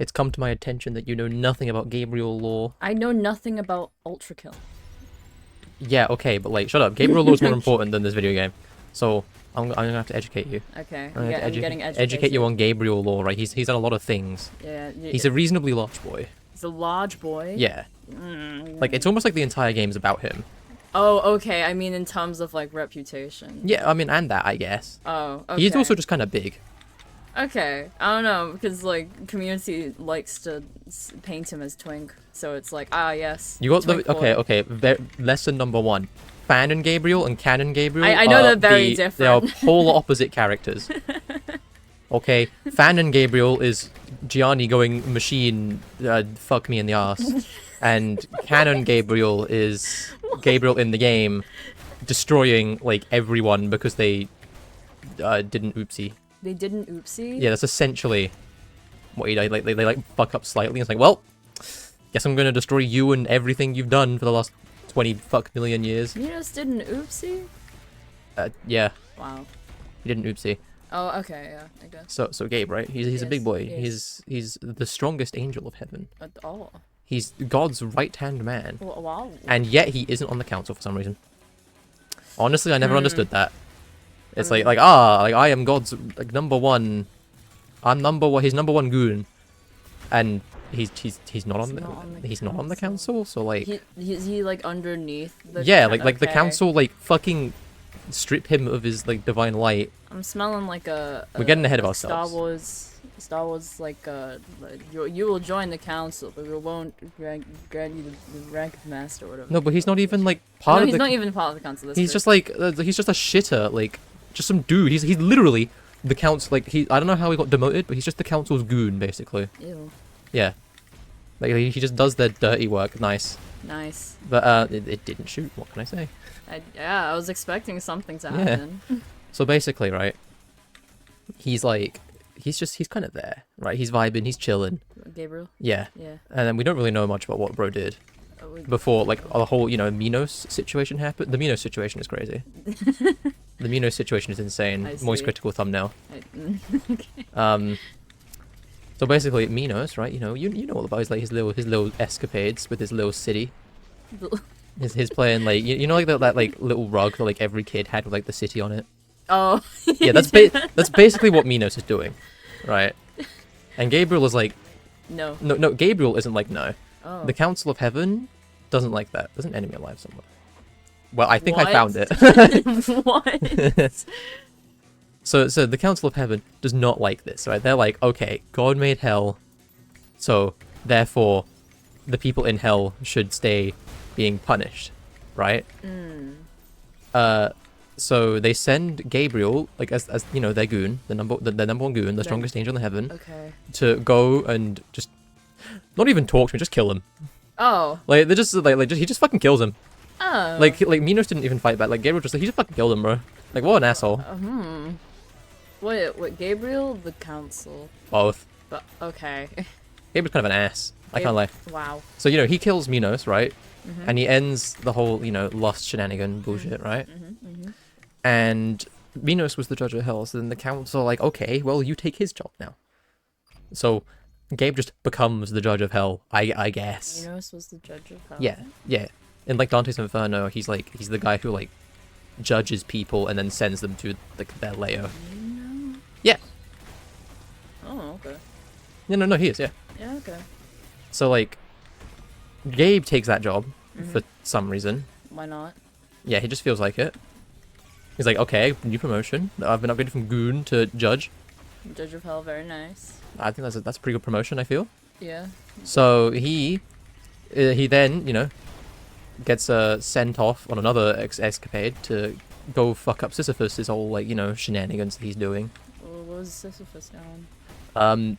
It's come to my attention that you know nothing about Gabriel Law. I know nothing about Ultra Kill. Yeah, okay, but like, shut up. Gabriel Law is more important than this video game. So, I'm gonna have to educate you. Okay, I'm gonna I'm getting educated. educate you on Gabriel Law, right? He's done a lot of things. Yeah. He's a reasonably large boy. He's a large boy? Yeah. Like, it's almost like the entire game's about him. Oh, okay. I mean, in terms of, like, reputation. Yeah, I mean, and that, I guess. Oh, okay. He's also just kind of big. Okay. I don't know, because, like, community likes to paint him as twink. So it's like, ah, yes. You got twink the... boy. Okay. Lesson number 1. Fanon Gabriel and Canon Gabriel I know they're very They are different. polar opposite characters. Okay, Fanon Gabriel is Gianni going machine, fuck me in the ass. And Canon Gabriel is Gabriel in the game, destroying, like, everyone because they didn't oopsie. They didn't oopsie? Yeah, that's essentially what he did. Like, they like, fuck up slightly. It's like, well, guess I'm gonna destroy you and everything you've done for the last 20 fuck million years. Minos didn't oopsie? Yeah, Wow. he didn't oopsie. Oh, okay, yeah, I guess. So Gabe, right? He's a big Yes, boy. yes. He's the strongest angel of heaven. Oh. He's God's right-hand man. Wow. And yet he isn't on the council for some reason. Honestly, I never understood that. It's like I am God's like number one. I'm number one. He's number one goon, and he's not on the council. So like, Is he like underneath the yeah, like the okay. council like fucking strip him of his like divine light. I'm smelling like We're getting ahead of a ourselves. Star Wars like you will join the council, but we won't grant you the rank of master or whatever. No, but he's not even like part No, of he's the. not even part of the council. He's just like he's just a shitter, like just some dude. He's literally the council. Like I don't know how he got demoted, but he's just the council's goon basically. Ew. Yeah, like he just does their dirty work. Nice. Nice. But it didn't shoot. What can I say? I was expecting something to happen. So basically, right? He's like, he's kind of there, right? He's vibing, he's chilling. Gabriel. Yeah. Yeah. And then we don't really know much about what bro did before, like the whole, Minos situation happened. The Minos situation is crazy. The Minos situation is insane. I Moist see. critical thumbnail. Okay. So basically, Minos, right? You know all about his little escapades with his little city. His playing like like that like little rug that like every kid had with like the city on it. Oh. Yeah, that's basically what Minos is doing, right? And Gabriel is like, No. no. Gabriel isn't like no. Oh. The Council of Heaven doesn't like that. There's an enemy alive somewhere. Well, I think What? I found it. What? So the Council of Heaven does not like this, right? They're like, okay, God made hell, so therefore the people in hell should stay being punished, right? So they send Gabriel, like as their goon, the number one goon, the strongest angel in heaven, Okay. to go and just not even talk to him, just kill him. Oh. Like they just he just fucking kills him. Oh. Like Minos didn't even fight back. Like Gabriel he just fucking killed him, bro. Like what an asshole. What, Gabriel? The council. Both. But, okay. Gabriel's kind of an ass. I can't lie. Wow. So he kills Minos, right? And he ends the whole lust shenanigan bullshit, right? And Minos was the judge of hell, so then the council are like, okay, well, you take his job now. So Gabe just becomes the judge of hell, I guess. Minos was the judge of hell? Yeah. In like Dante's Inferno, he's the guy who like judges people and then sends them to like their lair. Yeah. Oh, okay. No, he is, yeah. Yeah, okay. So like Gabe takes that job for some reason. Why not? Yeah, he just feels like it. He's like, okay, new promotion. I've been upgraded from goon to judge. Judge of hell, very nice. I think that's a pretty good promotion, I feel. Yeah. So he then, gets sent off on another escapade to go fuck up Sisyphus, his whole like, shenanigans that he's doing. What was Sisyphus doing?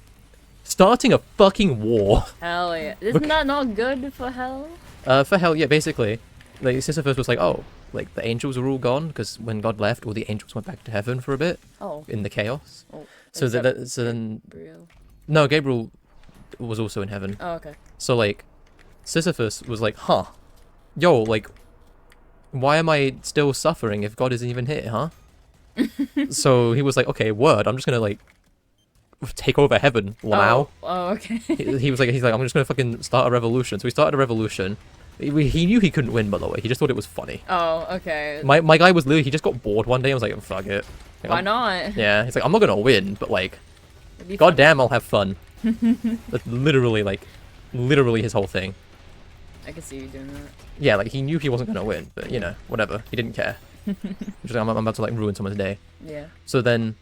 Starting a fucking war. Hell yeah. Isn't that not good for hell? For hell, yeah, basically. Like Sisyphus was like, oh, like the angels are all gone because when God left, all the angels went back to heaven for a bit. Oh. In the chaos. Oh. So then Gabriel. no, Gabriel was also in heaven. Oh, okay. So like Sisyphus was like, huh, yo, like why am I still suffering if God isn't even here, huh? So he was like, okay, word, I'm just gonna like take over heaven. Wow. Oh, okay. He's like, I'm just gonna fucking start a revolution. So he started a revolution. He knew he couldn't win, by the way. He just thought it was funny. Oh, okay. My guy was literally, he just got bored one day. I was like, fuck it. Like, Why not? Yeah, he's like, I'm not gonna win, but like, goddamn, I'll have fun. That's literally his whole thing. I can see you doing that. Yeah, like he knew he wasn't gonna win, but you know, whatever. He didn't care. Just like, I'm about to like ruin someone's day. Yeah. So then,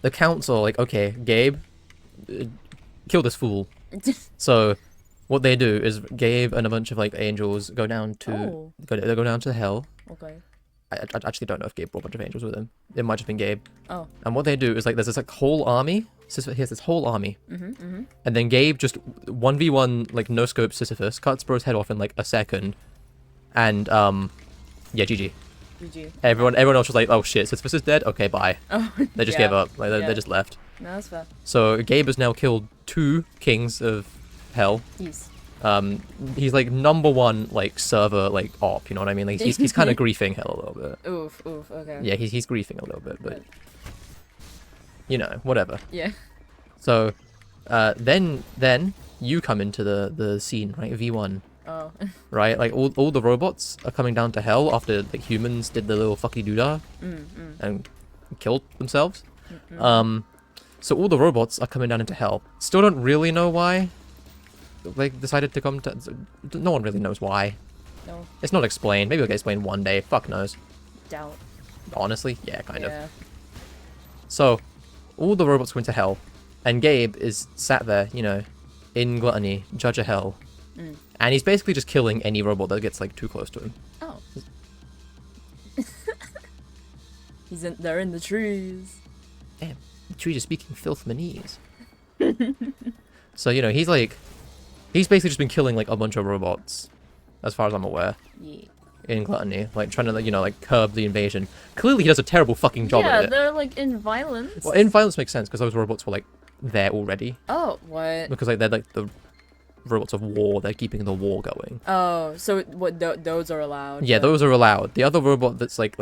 the council like, okay, Gabe, kill this fool. So, what they do is Gabe and a bunch of like angels go down to go down to hell. Okay. I actually don't know if Gabe brought a bunch of angels with him. It might have been Gabe. Oh. And what they do is like there's this like whole army. He has this whole army. And then Gabe just 1v1 like no scope Sisyphus, cuts bro's head off in like a second. And yeah, GG. GG. Everyone else was like, oh shit, Sisyphus is dead? Okay, bye. Oh, They just gave up. Like they just left. No, that's fair. So Gabe has now killed 2 kings of hell. Yes. He's like #1 like server like op, you know what I mean? Like he's kind of griefing hell a little bit. Oof, okay. Yeah, he's griefing a little bit, but you know, whatever. Yeah. So then you come into the scene, right? V1. Oh. Right? Like all the robots are coming down to hell after like humans did the little fucky doodah and killed themselves. So all the robots are coming down into hell. Still don't really know why. Like decided to come to. No one really knows why. No. It's not explained. Maybe it'll get explained one day. Fuck knows. Doubt. Honestly, yeah, kind Yeah. of. So, all the robots go into hell, and Gabe is sat there, you know, in gluttony, judge of hell, and he's basically just killing any robot that gets like too close to him. Oh. They're in the trees. Damn, the trees are speaking filth manese. So you know he's basically just been killing like a bunch of robots, as far as I'm aware. Yeah. In gluttony, like trying to, you know, like curb the invasion. Clearly, he does a terrible fucking job Yeah, at it. they're like in violence. Well, in violence makes sense because those robots were like there already. Oh, what? Because like they're like the robots of war. They're keeping the war going. Oh, so what? Those are allowed. Yeah, those are allowed. The other robot that's like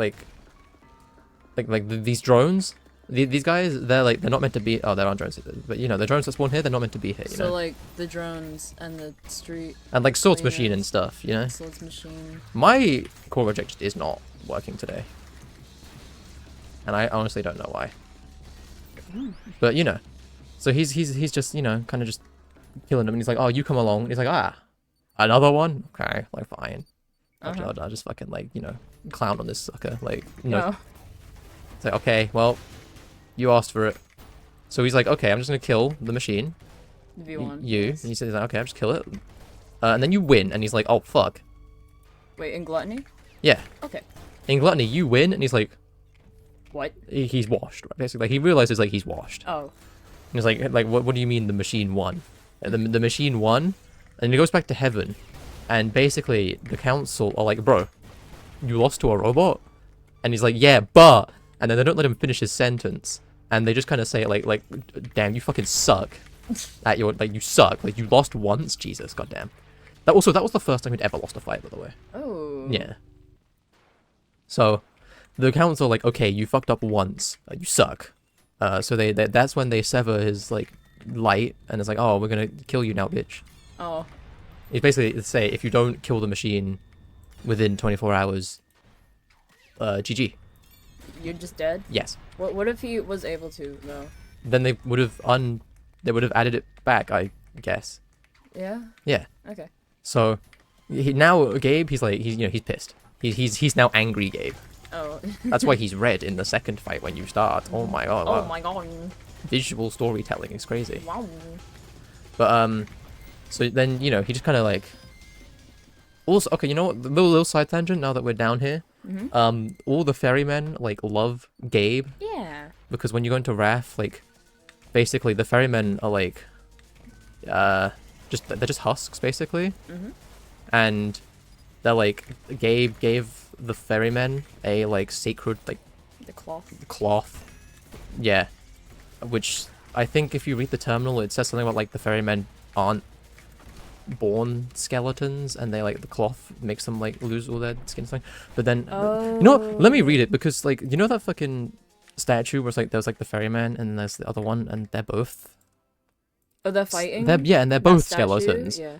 these drones. These guys, they're not meant to be. Oh, they're on drones, but you know the drones that spawn here, they're not meant to be here. You So know? like the drones and the street. And like swords cleaners, machine and stuff. You know. Swords machine. My core project just is not working today, and I honestly don't know why. But you know, so he's just, you know, kind of just killing them, and he's like, oh, you come along, and he's like, another one, okay, like fine. I'll just fucking like, you know, clown on this sucker, like no. It's like, okay, well, you asked for it. So he's like, okay, I'm just gonna kill the machine. V1. You. Yes. And he says, okay, I'll just kill it. And then you win, and he's like, oh fuck. Wait, in gluttony? Yeah. Okay. In gluttony, you win, and he's like, what? He's washed, right? Basically, like he realizes like he's washed. Oh. And he's like what do you mean the machine won? And the machine won, and he goes back to heaven, and basically the council are like, bro, you lost to a robot, and he's like, yeah, but. And then they don't let him finish his sentence, and they just kind of say like, damn, you fucking suck. You suck. Like you lost once, Jesus, goddamn. That was the first time he'd ever lost a fight, by the way. Oh. Yeah. So, the council are like, okay, you fucked up once, you suck. So that's when they sever his like light, and it's like, oh, we're gonna kill you now, bitch. Oh. It's basically say if you don't kill the machine within 24 hours, GG. You're just dead? Yes. What if he was able to though? Then they would have added it back, I guess. Yeah. Yeah. Okay. So now Gabe, he's pissed. He's now angry, Gabe. Oh. That's why he's red in the second fight when you start. Oh my god. Oh Wow. my god. Visual storytelling is crazy. Wow. But so then, you know, he just kind of like. Also, okay, you know what? Little side tangent. Now that we're down here, all the ferrymen like love Gabe. Yeah. Because when you go into Wrath, like, basically the ferrymen are like, they're just husks basically, and they're like Gabe gave the ferrymen a like sacred like The cloth, yeah, which I think if you read the terminal, it says something about like the ferrymen aren't born skeletons, and they like the cloth makes them like lose all their skin and something. But then, you know what? Let me read it, because like, you know that fucking statue where it's like there's like the ferryman and then there's the other one, and they're both. Oh, they're fighting. Yeah, and they're That both statue? skeletons. Yeah.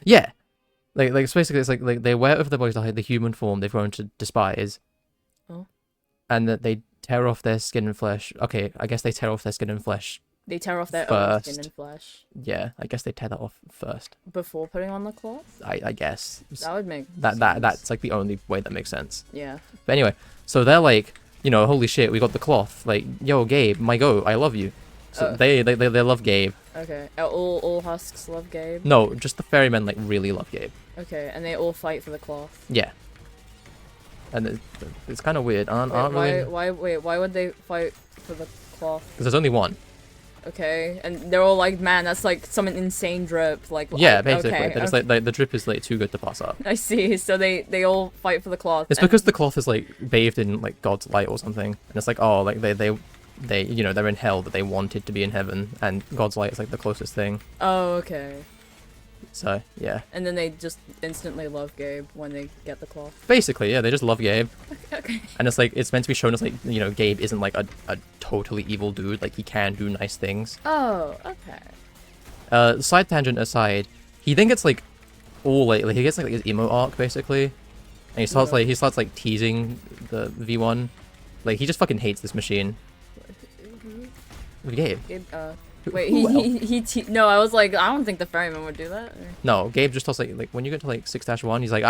Yeah, like it's basically it's like they wear over their bodies like the human form they've grown to despise. Oh. And that they tear off their skin and flesh. Okay, I guess they tear off their skin and flesh. They tear off their own skin First. and flesh Yeah, I guess they tear that off first. before putting on the cloth. I guess That would make that's sense. like the only way that makes sense. Yeah. But anyway, so they're like, you know, holy shit, we got the cloth. Like, yo, Gabe, my goat, I love you. So they love Gabe. Okay. All husks love Gabe. No, just the ferrymen like really love Gabe. Okay, and they all fight for the cloth. Yeah. And it's kind of weird. Aren't Why would they fight for the cloth? Because there's only one. Okay, and they're all like, man, that's like some insane drip. Like, Yeah, basically. Okay, They're just like the drip is like too good to pass up. I see. So they all fight for the cloth. It's because the cloth is like bathed in like God's light or something, and it's like, oh, like they you know, they're in hell, but they wanted to be in heaven, and God's light is like the closest thing. Oh, okay. So yeah. And then they just instantly love Gabe when they get the cloth. Basically, yeah, they just love Gabe. Okay. And it's like it's meant to be shown as like, you know, Gabe isn't like a totally evil dude. Like he can do nice things. Oh, okay. Side tangent aside, he then gets like all like he gets like his emo arc basically, and he starts like teasing the V1. Like he just fucking hates this machine. Gabe. Wait, no, I was like, I don't think the ferryman would do that. Or... No, Gabe just tells like when you get to like 6-1, he's like,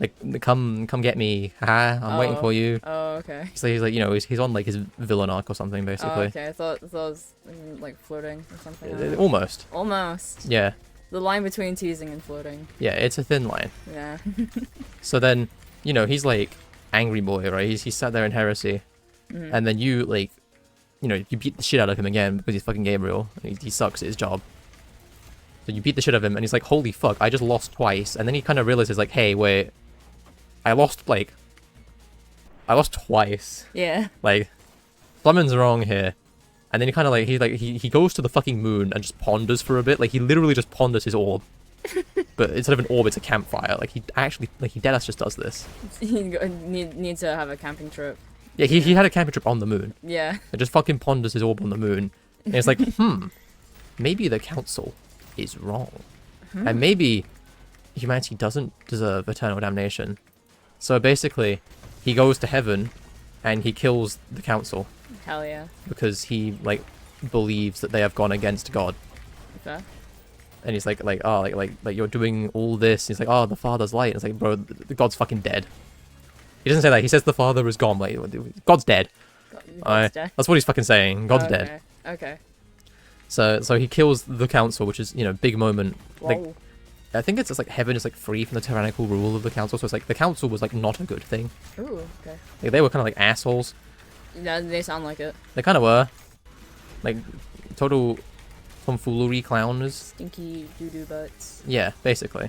like come get me, haha, I'm waiting for you. Oh, okay. So he's like, you know, he's on like his villain arc or something basically. Oh, okay, I thought it was like floating or something. Almost. Almost. Yeah. The line between teasing and floating. Yeah, it's a thin line. Yeah. So then, you know, he's like angry boy, right? He's sat there in heresy, and then you like. You know, you beat the shit out of him again because he's fucking Gabriel. He sucks at his job. So you beat the shit out of him, and he's like, holy fuck, I just lost twice. And then he kind of realizes, like, hey, wait, I lost twice. Yeah. Like, something's wrong here. And then he kind of like, he goes to the fucking moon and just ponders for a bit. Like, he literally just ponders his orb. But instead of an orb, it's a campfire. Like, he deadass just does this. He needs to have a camping trip. Yeah, he had a camping trip on the moon. Yeah. It just fucking ponders his orb on the moon. And it's like, maybe the council is wrong. And maybe humanity doesn't deserve eternal damnation. So basically, he goes to heaven and he kills the council. Hell yeah. Because he, like, believes that they have gone against God. Okay. And he's like, you're doing all this. He's like, oh, the Father's light. And it's like, bro, God's fucking dead. He doesn't say that. He says the Father is gone. Like, God's dead. God's dead. That's what he's fucking saying. God's okay. dead. Okay. So he kills the council, which is, you know, big moment. Whoa. Like, I think it's like heaven is like free from the tyrannical rule of the council. So it's like the council was like not a good thing. Ooh, okay. Like, they were kind of like assholes. Yeah, they sound like it. They kind of were. Like total tomfoolery clowners. Stinky doo-doo butts. Yeah, basically.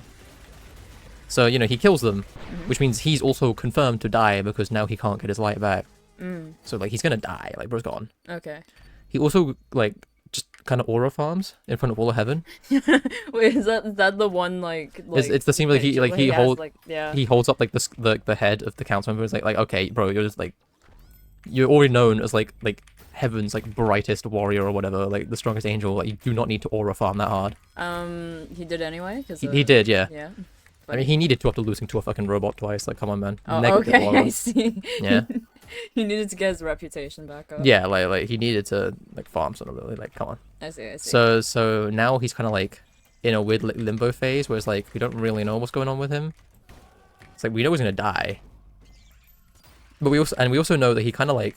So, you know, he kills them, which means he's also confirmed to die because now he can't get his light back. So, like, he's gonna die. Like, bro's gone. Okay. He also, like, just kind of aura farms in front of all of heaven. Wait, is that the one, like it's the scene where he holds up, like, the head of the council member. It's like, okay, bro, you're just, like, you're already known as, like heaven's, like, brightest warrior or whatever, like, the strongest angel. Like, you do not need to aura farm that hard. He did anyway? Cause, he did, yeah. Yeah. I mean, he needed to after losing to a fucking robot twice. Like, come on, man. Oh, Negative okay, aura. I see. Yeah. He needed to get his reputation back up. Yeah, like he needed to, like, farm something really. Like, come on. I see. So now he's kind of, like, in a weird, like, limbo phase where it's like, we don't really know what's going on with him. It's like, we know he's gonna die. But we also know that he kind of, like,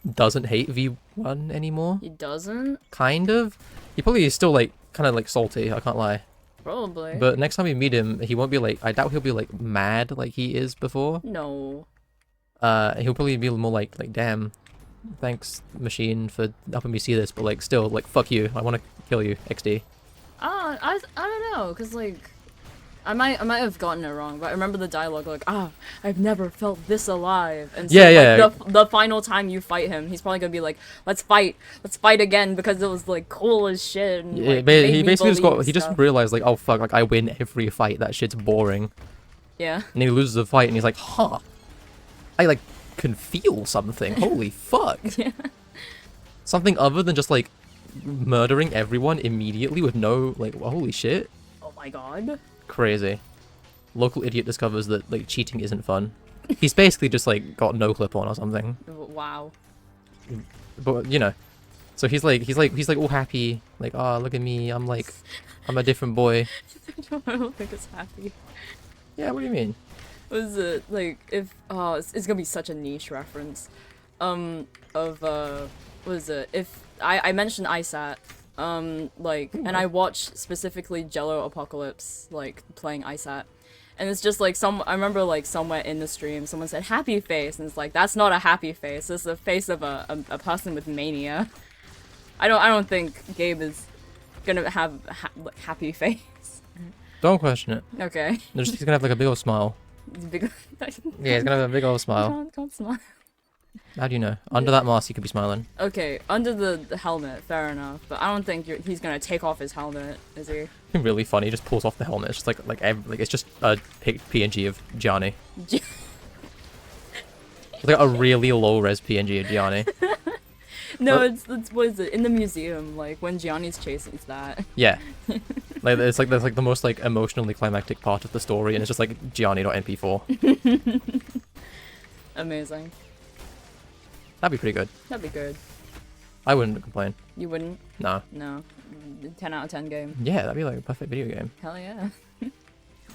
doesn't hate V1 anymore. He doesn't? Kind of. He probably is still, like, kind of, like, salty, I can't lie. Probably. But next time we meet him, he won't be, like, I doubt he'll be, like, mad like he is before. No. He'll probably be more like, damn, thanks, machine, for helping me see this, but, like, still, like, fuck you, I want to kill you, XD. I don't know, because, like, I might have gotten it wrong, but I remember the dialogue like, I've never felt this alive. And so Yeah, like, the final time you fight him, he's probably gonna be like, let's fight again because it was like cool as shit. And, like, he basically just realized like, oh fuck, like I win every fight. That shit's boring. Yeah. And he loses the fight, and he's like, huh, I like can feel something. Holy fuck. Yeah. Something other than just like murdering everyone immediately with no like, holy shit. Oh my god. Crazy. Local idiot discovers that like cheating isn't fun. He's basically just like got no clip on or something. Wow. But you know, so he's like all happy, like, oh look at me, I'm a different boy. I don't think it's happy. Yeah, what do you mean? Was it like if it's gonna be such a niche reference, was it if I mentioned ISAT, like, and I watched specifically Jello Apocalypse, like, playing ISAT. And it's just like I remember like somewhere in the stream, someone said happy face, and it's like, that's not a happy face, it's the face of a person with mania. I don't think Gabe is gonna have like, happy face. Don't question it. Okay. He's gonna have like a big old smile. Big... Yeah, he's gonna have a big old smile. Can't smile. How do you know? Under that mask, he could be smiling. Okay, under the helmet, fair enough. But I don't think he's gonna take off his helmet, is he? Really funny. He just pulls off the helmet. It's just like it's just a PNG of Gianni. It's like a really low res PNG of Gianni. No, it's what is it in the museum? Like when Gianni's chasing, it's that. Yeah. Like it's like there's like the most like emotionally climactic part of the story, and it's just like Gianni.mp4. Amazing. That'd be pretty good. That'd be good. I wouldn't complain. You wouldn't? No. No. 10 out of 10 game. Yeah, that'd be like a perfect video game. Hell yeah.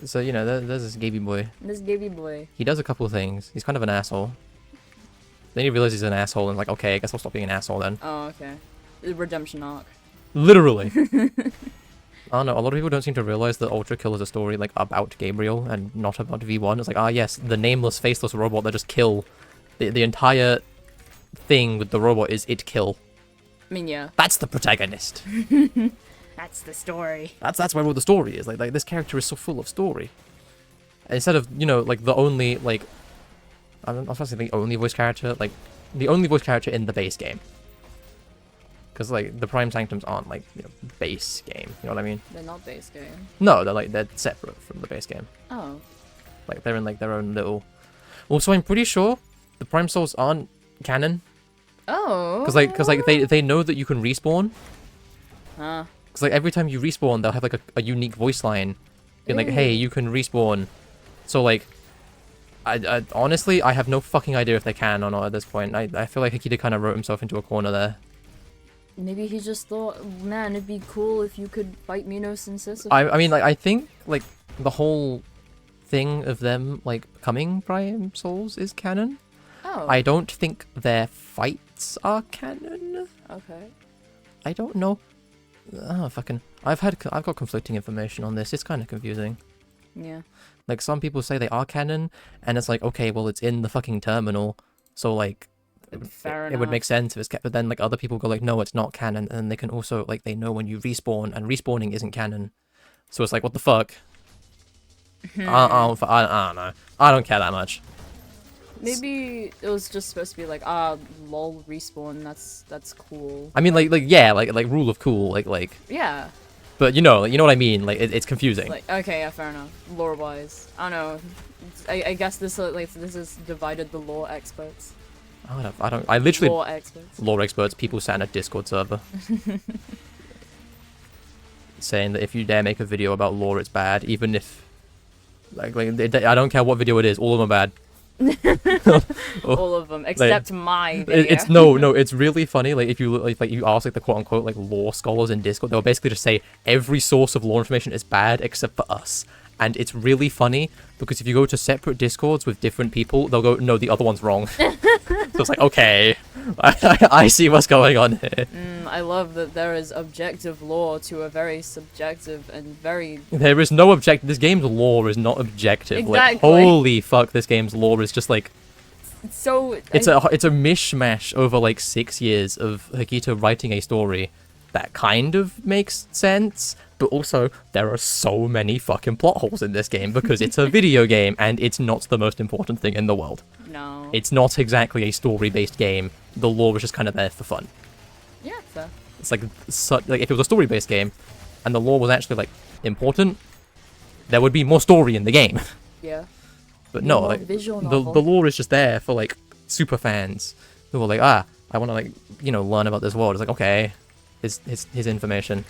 So, you know, there's this Gaby boy. This Gaby boy. He does a couple of things. He's kind of an asshole. Then he realizes he's an asshole and like, okay, I guess I'll stop being an asshole then. Oh, okay. The redemption arc. Literally. I don't know, a lot of people don't seem to realize that Ultra Kill is a story like about Gabriel and not about V1. It's like, yes, the nameless, faceless robot that just kill. The entire thing with the robot is it kill. I mean, yeah. That's the protagonist. That's the story. That's where all the story is. Like this character is so full of story. Instead of, you know, like the only, like, I'm not supposed to say the only voice character, like, the only voice character in the base game. Because, like, the Prime Sanctums aren't, like, you know, base game. You know what I mean? They're not base game. No, they're separate from the base game. Oh. Like, they're in, like, their own little... Also, I'm pretty sure the Prime Souls aren't canon. Oh. Because they know that you can respawn. Huh. Because, like, every time you respawn, they'll have, like, a unique voice line. Being like, hey, you can respawn. So, like, I honestly, I have no fucking idea if they can or not at this point. I feel like Hikita kind of wrote himself into a corner there. Maybe he just thought, man, it'd be cool if you could fight Minos and Sisyphus. I mean, like, I think, like, the whole thing of them, like, becoming Prime Souls is canon. Oh. I don't think their fights are canon. Okay. I don't know. Oh, fucking... I've got conflicting information on this. It's kind of confusing. Yeah. Like, some people say they are canon, and it's like, okay, well, it's in the fucking terminal, so, like, Fair it would make sense if it's but then, like, other people go, like, no, it's not canon, and they can also, like, they know when you respawn, and respawning isn't canon. So it's like, what the fuck? I don't know. I don't care that much. Maybe it was just supposed to be like, lol, respawn, that's cool. I mean, like, yeah, like, rule of cool, like... Yeah. But, you know what I mean? Like, it's confusing. Like, okay, yeah, fair enough. Lore-wise. I don't know. I guess this has divided the lore experts. I literally... Lore experts. Lore experts, people sat in a Discord server. Saying that if you dare make a video about lore, it's bad, even if... Like I don't care what video it is, all of them are bad. All of them, except my video. It's really funny. Like if you like you ask like the quote unquote like lore scholars in Discord, they'll basically just say every source of lore information is bad except for us. And it's really funny because if you go to separate Discords with different people, they'll go, no, the other one's wrong. So it's like, okay, I see what's going on here. I love that there is objective lore to a very subjective and very... There is no objective. This game's lore is not objective. Exactly. Like, holy fuck, this game's lore is just like... So... It's a mishmash over like 6 years of Hikita writing a story that kind of makes sense, But also, there are so many fucking plot holes in this game because it's a video game and it's not the most important thing in the world. No. It's not exactly a story-based game. The lore was just kind of there for fun. Yeah, fair. It's like if it was a story-based game and the lore was actually like important, there would be more story in the game. Yeah. But no, More like visual the novel. lore is just there for like super fans who are like, I want to like learn about this world. It's like, okay, his information.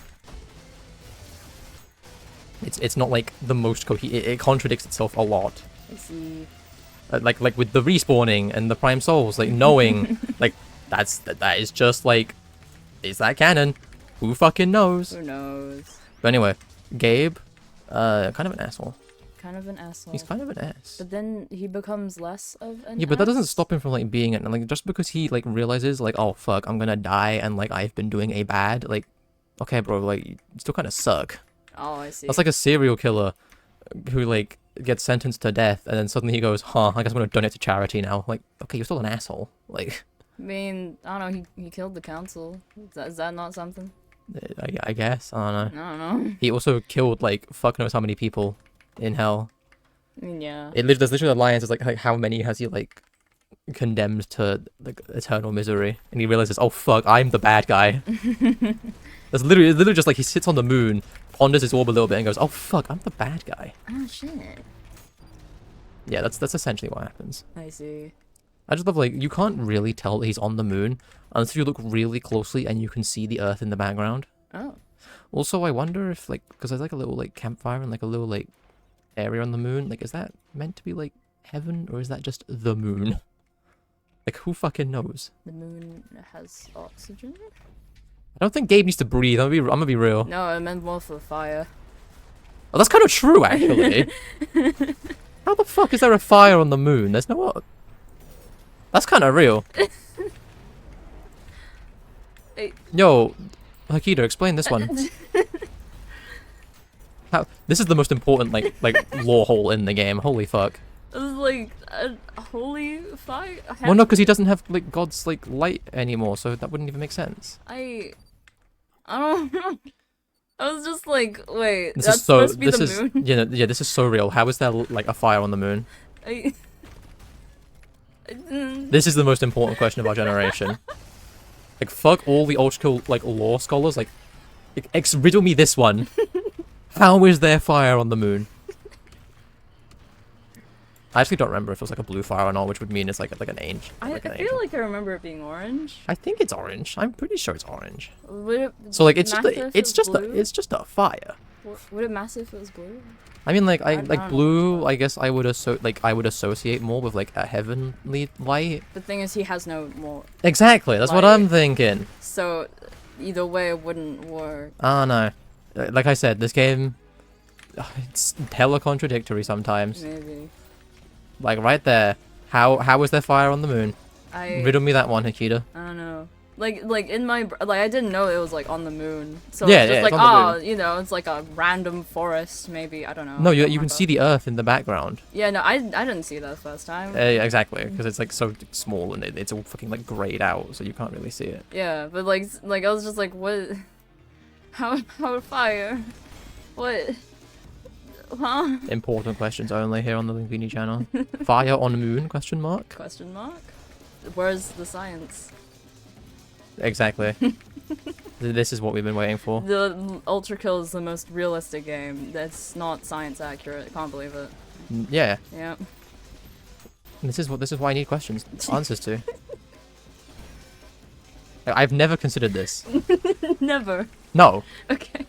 It's not like the most it contradicts itself a lot. I see. Like with the respawning and the prime souls, like knowing like that is just like, is that canon? Who fucking knows? Who knows? But anyway, Gabe, kind of an asshole. Kind of an asshole. He's kind of an ass. But then he becomes less of an Yeah, but that doesn't ass? stop him from like being it. Like just because he like realizes like, oh fuck, I'm gonna die and like I've been doing a bad, like, okay, bro, like you still kind of suck. Oh, I see. That's like a serial killer who like gets sentenced to death and then suddenly he goes, I guess I'm gonna donate to charity now. Like, okay, you're still an asshole. Like, I mean, I don't know, he killed the council. Is that not something? I guess, I don't know. I don't know. He also killed like fuck knows how many people in hell. I mean, yeah. There's literally a line that's like how many has he like condemned to like eternal misery, and he realizes, oh fuck, I'm the bad guy. It's literally just like he sits on the moon, ponders his orb a little bit, and goes, oh fuck, I'm the bad guy. Oh, shit. Yeah, that's essentially what happens. I see. I just love like you can't really tell that he's on the moon unless you look really closely and you can see the Earth in the background. Oh. Also, I wonder if like because there's like a little like campfire and like a little like area on the moon. Like, is that meant to be like heaven or is that just the moon? Like, who fucking knows? The moon has oxygen? I don't think Gabe needs to breathe. I'm gonna be real. No, I meant more for fire. Oh, that's kind of true, actually. How the fuck is there a fire on the moon? There's no. That's kind of real. Hey. Yo, Hakito, explain this one. How? This is the most important like lore hole in the game. Holy fuck. It was like a holy fire. Well, no, because he doesn't have like God's like light anymore, so that wouldn't even make sense. I don't know. I was just like, wait, This that's is so. supposed to be This the is moon? yeah. This is so real. How is there like a fire on the moon? I This is the most important question of our generation. Like, fuck all the old school like lore scholars. Like riddle me this one. How is there fire on the moon? I actually don't remember if it was like a blue fire or not, which would mean it's like an angel. I feel like I remember it being orange. I think it's orange. I'm pretty sure it's orange. Would it So like it's matter if it's it just was blue? it's just a fire. Would it matter if it was blue? I mean, like I like don't know blue. much about I guess I would associate more with like a heavenly light. The thing is, he has no more, Exactly. That's what Light. I'm thinking. so either way it wouldn't work. Oh no. Like I said, this game, it's hella contradictory sometimes. Maybe. Like right there. How is there fire on the moon? Riddle me that one, Hikita. I don't know. Like in my I didn't know it was like on the moon. So Yeah, it's just yeah, like it's on the you know, it's like a random forest maybe. I don't know. No, I you don't can remember. see the Earth in the background. Yeah, no, I didn't see that the first time. Exactly, because it's like so small and it's all fucking like grayed out, so you can't really see it. Yeah, but like I was just like, what? How fire? What? Huh? Important questions only here on the Linguini channel. Fire on moon? Question mark. Question mark? Where's the science? Exactly. This is what we've been waiting for. The Ultra Kill is the most realistic game. That's not science accurate. I can't believe it. Yeah. Yeah. This is why I need questions, answers to. I've never considered this. Never. No, Okay.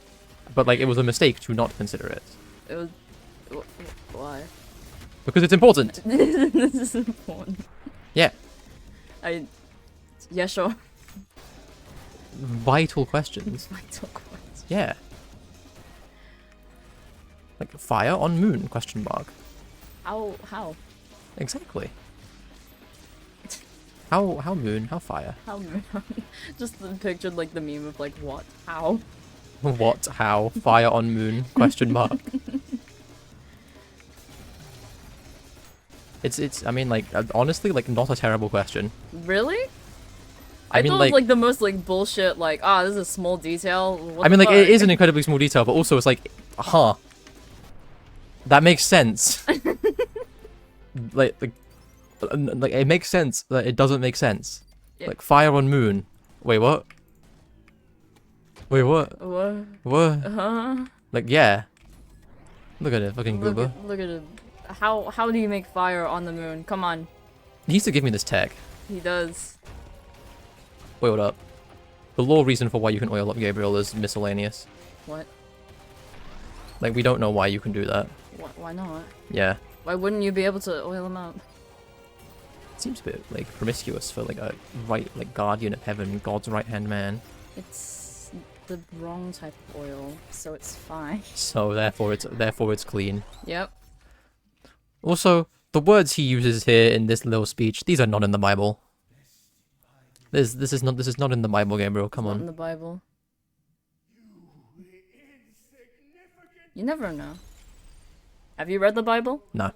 but like it was a mistake to not consider it It was. Why? because it's important. This is important. Yeah. Yeah, sure. Vital questions. Vital question. Yeah. Like fire on moon? Question mark. How? Exactly. How moon? How fire? How? Just pictured like the meme of like what? How? What? How? Fire on moon? Question mark. It's I mean like honestly like not a terrible question. Really? I mean, thought of like the most like bullshit, like, this is a small detail. What I mean, the like, it fuck? is an incredibly small detail, but also it's like, that makes sense. like, it makes sense that it doesn't make sense. Yeah. Like, fire on moon. Wait, what? Wait, what? What? What? Huh? Like, yeah. Look at it, fucking goober. Look at it. How do you make fire on the moon? Come on. He needs to give me this tech. He does. Oiled up. The law reason for why you can oil up Gabriel is miscellaneous. What? Like, we don't know why you can do that. Why not? Yeah. Why wouldn't you be able to oil him up? Seems a bit, like, promiscuous for, like, a guardian of heaven, God's right-hand man. It's the wrong type of oil, so it's fine. So, therefore it's clean. Yep. Also, the words he uses here in this little speech, these are not in the Bible. This is not in the Bible, Gabriel, come Not on. in the Bible. You never know. Have you read the Bible? No.